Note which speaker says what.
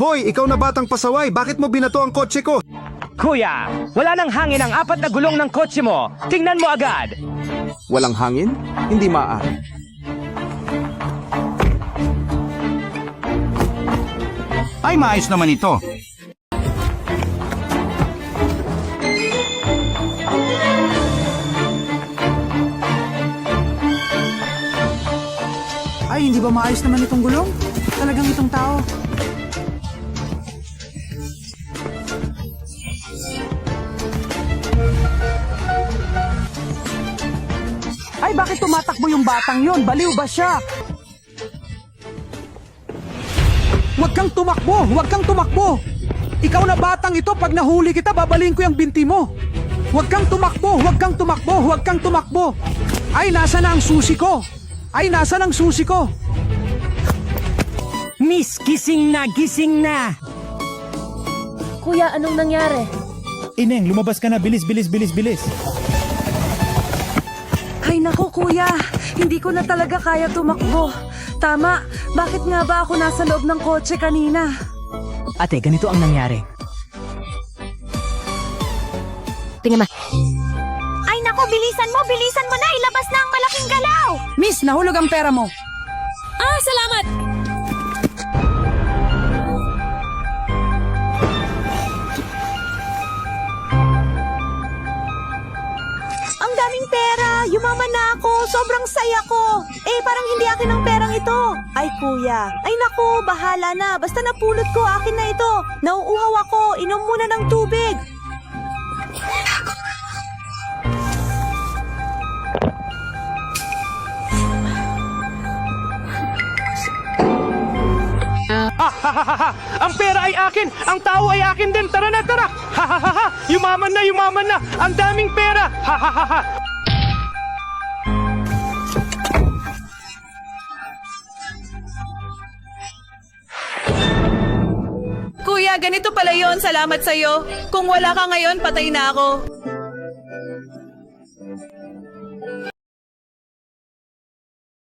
Speaker 1: Hoy, ikaw na batang pasaway, bakit mo binato ang kotse ko?
Speaker 2: Kuya, wala nang hangin ang 4 na gulong ng kotse mo. Tingnan mo agad.
Speaker 3: Walang hangin? Hindi maaari.
Speaker 4: Ay, maayos naman ito.
Speaker 5: Ay, hindi ba maayos naman itong gulong? Talagang itong tao. Ay, bakit tumatakbo yung batang yon? Baliw ba siya? Huwag kang tumakbo! Huwag kang tumakbo! Ikaw na batang ito, pag nahuli kita, babaliin ko yung binti mo. Huwag kang tumakbo! Huwag kang tumakbo! Huwag kang tumakbo! Ay, nasa na ang susi ko? Ay, nasa na ang susi ko?
Speaker 2: Miss, gising na, gising na.
Speaker 6: Kuya, anong nangyari?
Speaker 7: Ineng, lumabas ka na. Bilis, bilis, bilis, bilis.
Speaker 8: Ay naku kuya, hindi ko na talaga kaya tumakbo. Tama, bakit nga ba ako nasa loob ng kotse kanina?
Speaker 2: Ate, ganito ang nangyari.
Speaker 6: Tingnan mo. Ay nako, bilisan mo na! Ilabas na ang malaking galaw!
Speaker 8: Miss, nahulog ang pera mo.
Speaker 6: Ah, salamat! Ang daming pera! Yumaman na ako! Sobrang saya ko! Parang hindi akin ang perang ito! Ay kuya, ay naku, bahala na! Basta napulot ko, akin na ito! Nauuhaw ako! Inom muna ng tubig!
Speaker 2: Ang pera ay akin! Ang tao ay akin din! Tara na, tara! Ha ha ha ha! Yumaman na, yumaman na! Ang daming pera! Ha ha ha ha!
Speaker 8: Kuya, ganito pala yon. Salamat sa'yo. Kung wala ka ngayon, patay na ako.